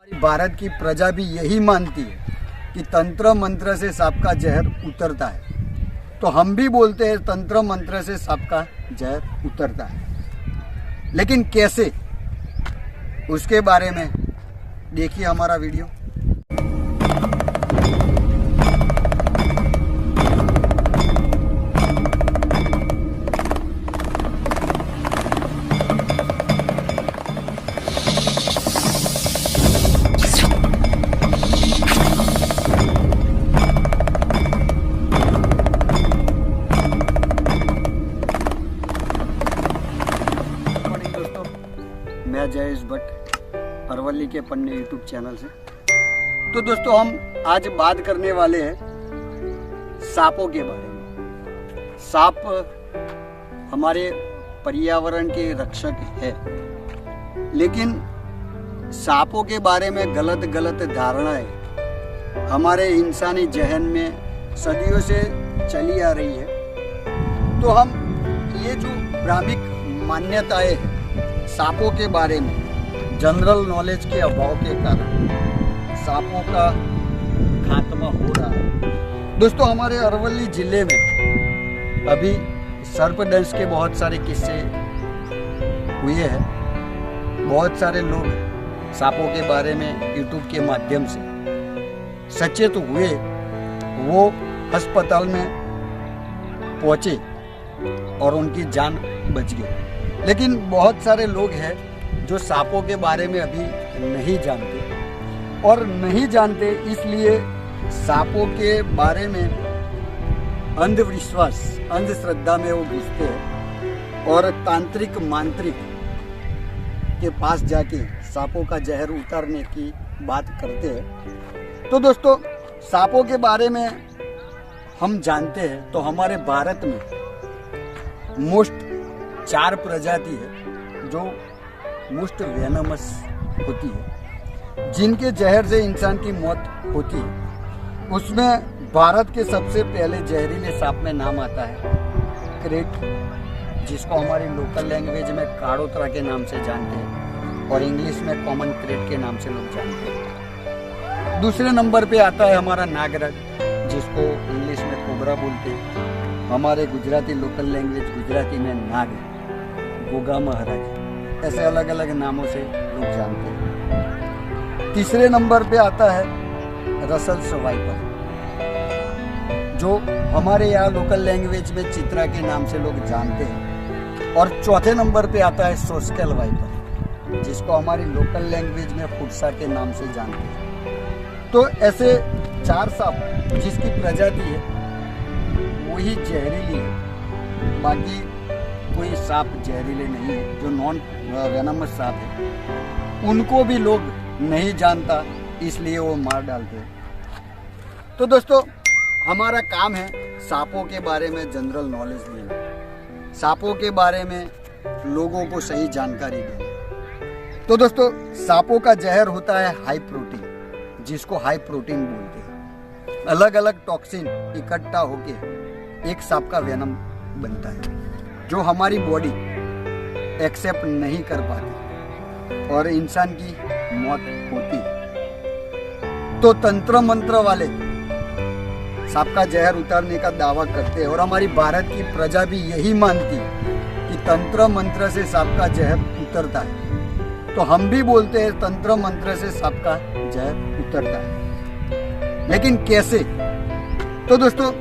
भारत की प्रजा भी यही मानती है कि तंत्र मंत्र से सांप का जहर उतरता है, तो हम भी बोलते हैं तंत्र मंत्र से सांप का जहर उतरता है। लेकिन कैसे, उसके बारे में देखिए हमारा वीडियो। मैं जयेश भट्ट अरवली के पन्ने यूट्यूब चैनल से। तो दोस्तों, हम आज बात करने वाले हैं सांपों के बारे में। सांप हमारे पर्यावरण के रक्षक है, लेकिन सांपों के बारे में गलत धारणाएं हमारे इंसानी जहन में सदियों से चली आ रही है। तो हम ये जो भ्रामिक मान्यताएं हैं सांपों के बारे में, जनरल नॉलेज के अभाव के कारण सांपों का खात्मा हो रहा है। दोस्तों, हमारे अरवली जिले में अभी सर्पदंश के बहुत सारे किस्से हुए हैं। बहुत सारे लोग सांपों के बारे में यूट्यूब के माध्यम से सचेत हुए, वो अस्पताल में पहुंचे और उनकी जान बच गई। लेकिन बहुत सारे लोग हैं जो सांपों के बारे में अभी नहीं जानते, और नहीं जानते इसलिए सांपों के बारे में अंधविश्वास, अंधश्रद्धा में वो घुसते हैं और तांत्रिक मांत्रिक के पास जाके सांपों का जहर उतारने की बात करते हैं। तो दोस्तों, सांपों के बारे में हम जानते हैं तो हमारे भारत में मोस्ट 4 प्रजाति है जो मोस्ट वेनमस होती है, जिनके जहर से इंसान की मौत होती है। उसमें भारत के सबसे पहले जहरीले सांप में नाम आता है क्रेट, जिसको हमारी लोकल लैंग्वेज में काड़ोत्रा के नाम से जानते हैं और इंग्लिश में कॉमन क्रेट के नाम से लोग जानते हैं। दूसरे नंबर पे आता है हमारा नागराज, जिसको इंग्लिश में कोबरा बोलते हैं, हमारे गुजराती लोकल लैंग्वेज गुजराती में नाग, गोगा महाराज, ऐसे अलग अलग नामों से लोग जानते हैं। तीसरे नंबर पे आता है रसल्स वाइपर, जो हमारे यहाँ लोकल लैंग्वेज में चित्रा के नाम से लोग जानते हैं। और चौथे नंबर पे आता है सोस्केल वाइपर, जिसको हमारी लोकल लैंग्वेज में फुटसा के नाम से जानते हैं। तो ऐसे 4 सांप जिसकी प्रजाति है वही जहरीली है, बाकी कोई सांप जहरीले नहीं है। जो नॉन वेनमस सांप है उनको भी लोग नहीं जानता, इसलिए वो मार डालते हैं। तो दोस्तों, हमारा काम है सांपों के बारे में जनरल नॉलेज देना, सांपों के बारे में लोगों को सही जानकारी देना। तो दोस्तों, सांपों का जहर होता है हाई प्रोटीन, जिसको हाई प्रोटीन बोलते हैं। अलग अलग टॉक्सिन इकट्ठा होके एक सांप का वेनम बनता है, जो हमारी बॉडी एक्सेप्ट नहीं कर पाती और इंसान की मौत होती है। तो तंत्र मंत्र वाले सांप का जहर उतारने का दावा करते हैं, और हमारी भारत की प्रजा भी यही मानती है कि तंत्र मंत्र से सांप का जहर उतरता है, तो हम भी बोलते हैं तंत्र मंत्र से सांप का जहर उतरता है। लेकिन कैसे? तो दोस्तों,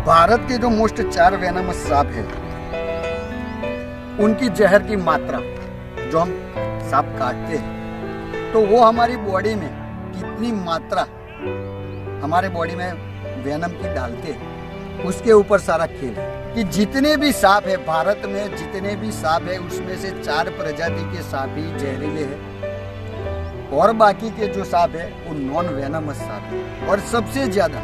भारत के जो मोस्ट 4 वेनमस सांप है, उनकी जहर की मात्रा जो हम सांप काटते हैं, तो वो हमारी बॉडी में कितनी मात्रा हमारे बॉडी में वेनम की डालते हैं, उसके ऊपर सारा खेल है। कि जितने भी सांप है भारत में, जितने भी सांप है उसमें से 4 प्रजाति के सांप ही जहरीले हैं, और बाकी के जो सांप है वो नॉन वेनमस सांप है। और सबसे ज्यादा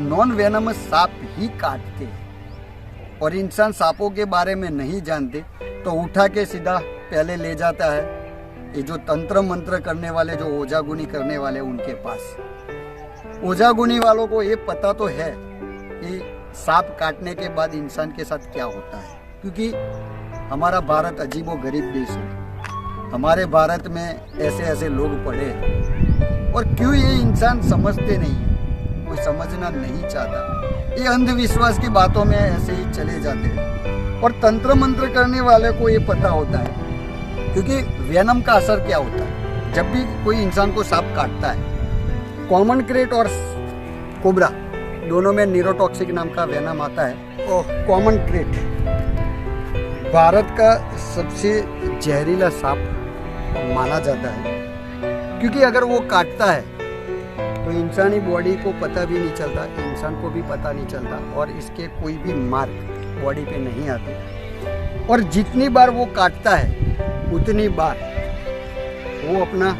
नॉन वेनमस सांप ही काटते हैं, और इंसान सांपों के बारे में नहीं जानते तो उठा के सीधा पहले ले जाता है ये जो तंत्र मंत्र करने वाले, जो ओझागुनी करने वाले, उनके पास। ओझागुनी वालों को ये पता तो है कि सांप काटने के बाद इंसान के साथ क्या होता है, क्योंकि हमारा भारत अजीबो गरीब देश है। हमारे भारत में ऐसे ऐसे लोग पड़े और क्यों ये इंसान समझते नहीं है, कोई समझना नहीं चाहता। ये अंधविश्वास की बातों में ऐसे ही चले जाते हैं। और तंत्र मंत्र करने वाले को ये पता होता है, क्योंकि वेनम का असर क्या होता है। जब भी कोई इंसान को सांप काटता है, कॉमन क्रेट और कोबरा दोनों में न्यूरोटॉक्सिक नाम का वेनम आता है। और कॉमन क्रेट भारत का सबसे जहरीला सांप माना जाता है, क्योंकि अगर वो काटता है तो इंसानी बॉडी को पता भी नहीं चलता, इंसान को भी पता नहीं चलता, और इसके कोई भी मार्क बॉडी पे नहीं आते। और जितनी बार वो काटता है उतनी बार वो अपना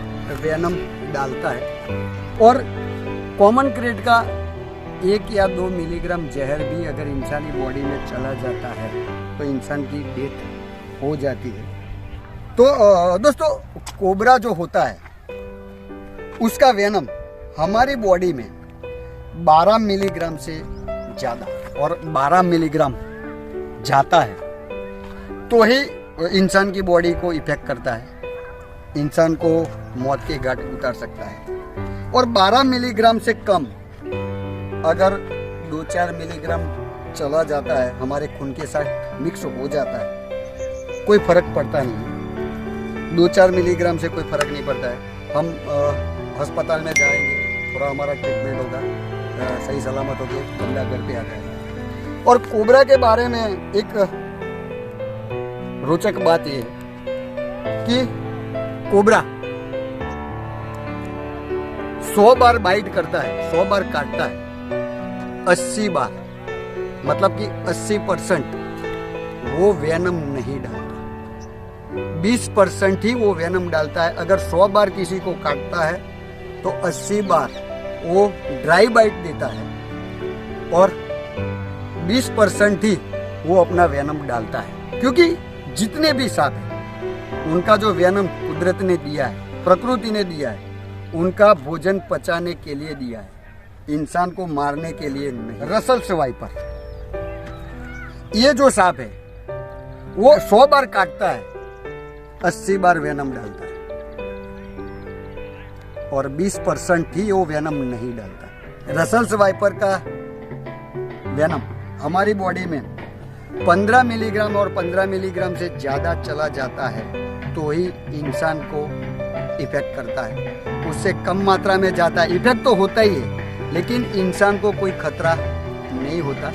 वेनम डालता है। और कॉमन क्रेट का 1 या 2 मिलीग्राम जहर भी अगर इंसानी बॉडी में चला जाता है तो इंसान की डेथ हो जाती है। तो दोस्तों, कोबरा जो होता है उसका वेनम हमारी बॉडी में 12 मिलीग्राम से ज़्यादा, और 12 मिलीग्राम जाता है तो ही इंसान की बॉडी को इफेक्ट करता है, इंसान को मौत के घाट उतार सकता है। और 12 मिलीग्राम से कम अगर 2-4 मिलीग्राम चला जाता है, हमारे खून के साथ मिक्स हो जाता है, कोई फर्क पड़ता नहीं है। 2-4 मिलीग्राम से कोई फर्क नहीं पड़ता है। हम अस्पताल में जाएंगे, थोड़ा हमारा ट्रीटमेंट होगा, सही सलामत होकर बंदा घर पे आ जाएगा। और कोबरा के बारे में एक रोचक बात यह है कि कोबरा 100 बार बाइट करता है, 100 बार काटता है, 80 बार मतलब कि 80% वो वेनम नहीं डालता, 20% ही वो वेनम डालता है। अगर 100 बार किसी को काटता है तो 80 बार वो ड्राई बाइट देता है, और 20% ही वो अपना वेनम डालता है। क्योंकि जितने भी सांप हैं उनका जो वेनम कुदरत ने दिया है, प्रकृति ने दिया है, उनका भोजन पचाने के लिए दिया है, इंसान को मारने के लिए नहीं। रसल्स वाइपर ये जो सांप है वो 100 बार काटता है, 80 बार वेनम डालता है, और 20% ही वो वेनम नहीं डालता। रसल्स वाइपर का वेनम हमारी बॉडी में 15 मिलीग्राम और 15 मिलीग्राम से ज़्यादा चला जाता है तो ही इंसान को इफेक्ट करता है। उससे कम मात्रा में जाता है, इफेक्ट तो होता ही है, लेकिन इंसान को कोई खतरा नहीं होता।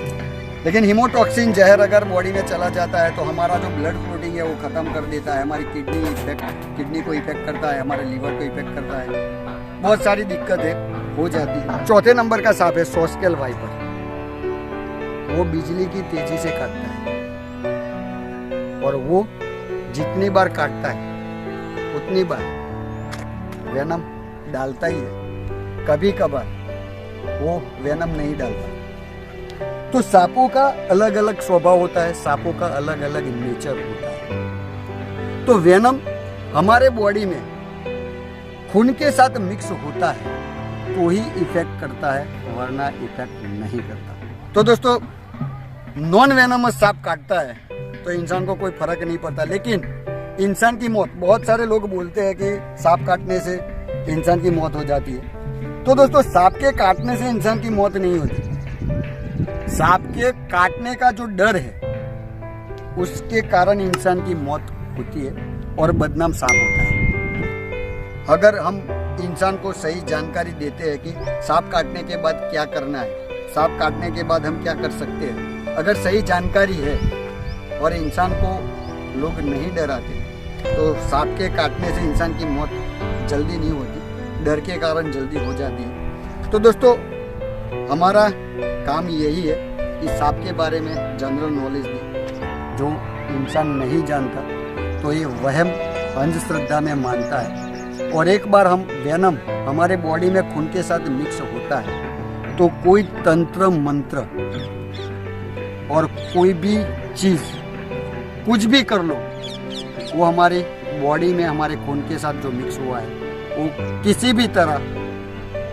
लेकिन हीमोटॉक्सिन जहर अगर बॉडी में चला जाता है तो हमारा जो ब्लड फ्लोटिंग है वो ख़त्म कर देता है, हमारी किडनी को इफेक्ट करता है, हमारे लीवर को इफेक्ट करता है, बहुत सारी दिक्कतें हो जाती है। चौथे नंबर का सांप है सोस्केल वाइपर। वो बिजली की तेजी से काटता है, और वो जितनी बार काटता है उतनी बार वेनम डालता ही है, कभी कभार वो वेनम नहीं डालता। तो सांपों का अलग अलग स्वभाव होता है, सांपों का अलग अलग नेचर होता है। तो वेनम हमारे बॉडी में खून के साथ मिक्स होता है तो ही इफेक्ट करता है, वरना इफेक्ट नहीं करता। तो दोस्तों, नॉन वेनमस सांप काटता है तो इंसान को कोई फर्क नहीं पड़ता, लेकिन इंसान की मौत, बहुत सारे लोग बोलते हैं कि सांप काटने से इंसान की मौत हो जाती है। तो दोस्तों, सांप के काटने से इंसान की मौत नहीं होती। सांप के काटने का जो डर है उसके कारण इंसान की मौत होती है और बदनाम सांप होता है। अगर हम इंसान को सही जानकारी देते हैं कि सांप काटने के बाद क्या करना है, सांप काटने के बाद हम क्या कर सकते हैं, अगर सही जानकारी है और इंसान को लोग नहीं डराते तो सांप के काटने से इंसान की मौत जल्दी नहीं होती, डर के कारण जल्दी हो जाती है। तो दोस्तों, हमारा काम यही है कि सांप के बारे में जनरल नॉलेज दें। जो इंसान नहीं जानता तो ये वहम अंधश्रद्धा में मानता है, और एक बार हम वेनम हमारे बॉडी में खून के साथ मिक्स होता है तो कोई तंत्र मंत्र और कोई भी चीज कुछ भी कर लो, वो हमारी बॉडी में हमारे खून के साथ जो मिक्स हुआ है वो किसी भी तरह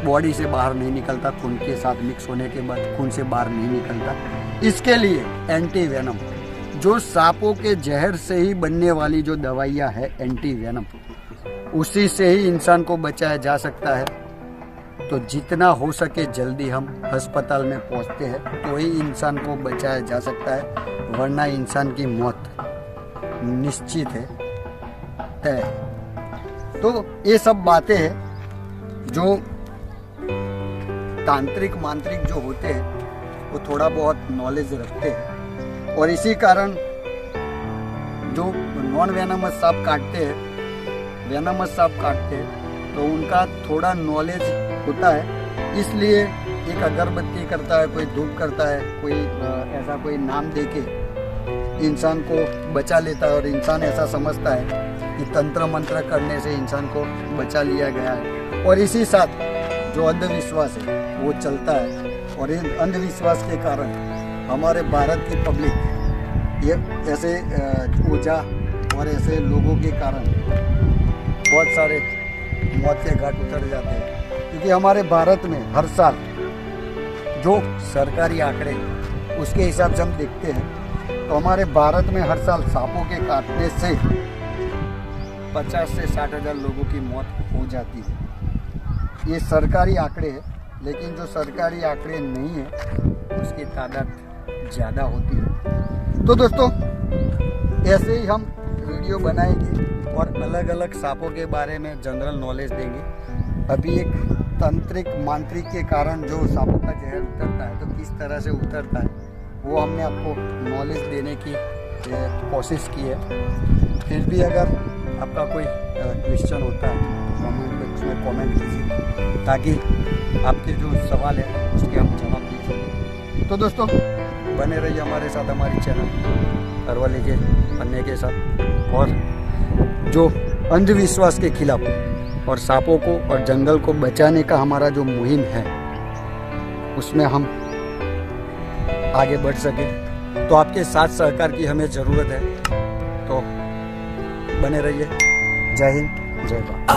बॉडी से बाहर नहीं निकलता। खून के साथ मिक्स होने के बाद खून से बाहर नहीं निकलता। इसके लिए एंटी वेनम, जो सांपों के जहर से ही बनने वाली जो दवाइयाँ है एंटी वेनम, उसी से ही इंसान को बचाया जा सकता है। तो जितना हो सके जल्दी हम अस्पताल में पहुंचते हैं तो ही इंसान को बचाया जा सकता है, वरना इंसान की मौत निश्चित है, तय है। तो ये सब बातें हैं जो तांत्रिक मांत्रिक जो होते हैं वो थोड़ा बहुत नॉलेज रखते हैं, और इसी कारण जो नॉन वेनमस सांप काटते हैं, वेनमस सांप काटते हैं तो उनका थोड़ा नॉलेज होता है, इसलिए एक अगरबत्ती करता है, कोई धूप करता है, कोई ऐसा कोई नाम देके इंसान को बचा लेता है, और इंसान ऐसा समझता है कि तंत्र मंत्र करने से इंसान को बचा लिया गया है। और इसी साथ जो अंधविश्वास है वो चलता है, और इन अंधविश्वास के कारण हमारे भारत की पब्लिक ये ऐसे ओझा और ऐसे लोगों के कारण बहुत सारे मौत के घाट उतर जाते हैं। क्योंकि हमारे भारत में हर साल जो सरकारी आंकड़े उसके हिसाब से हम देखते हैं तो हमारे भारत में हर साल सांपों के काटने से 50 से 60 हज़ार लोगों की मौत हो जाती है। ये सरकारी आंकड़े हैं, लेकिन जो सरकारी आंकड़े नहीं है उसकी तादाद ज़्यादा होती है। तो दोस्तों ऐसे ही हम वीडियो बनाएंगे और अलग अलग सांपों के बारे में जनरल नॉलेज देंगे। अभी एक तांत्रिक मांत्रिक के कारण जो सांपों का जहर उतरता है तो किस तरह से उतरता है वो हमने आपको नॉलेज देने की कोशिश की है। फिर भी अगर आपका कोई क्वेश्चन होता है तो कमेंट बॉक्स में कमेंट कीजिए, ताकि आपके जो सवाल है उसके हम जवाब दे सकें। तो दोस्तों बने रहिए हमारे साथ, हमारी चैनल अरवली के पन्ने के साथ, और जो अंधविश्वास के खिलाफ और सांपों को और जंगल को बचाने का हमारा जो मुहिम है उसमें हम आगे बढ़ सके, तो आपके साथ सहकार की हमें ज़रूरत है। तो बने रहिए। जय हिंद, जय भारत।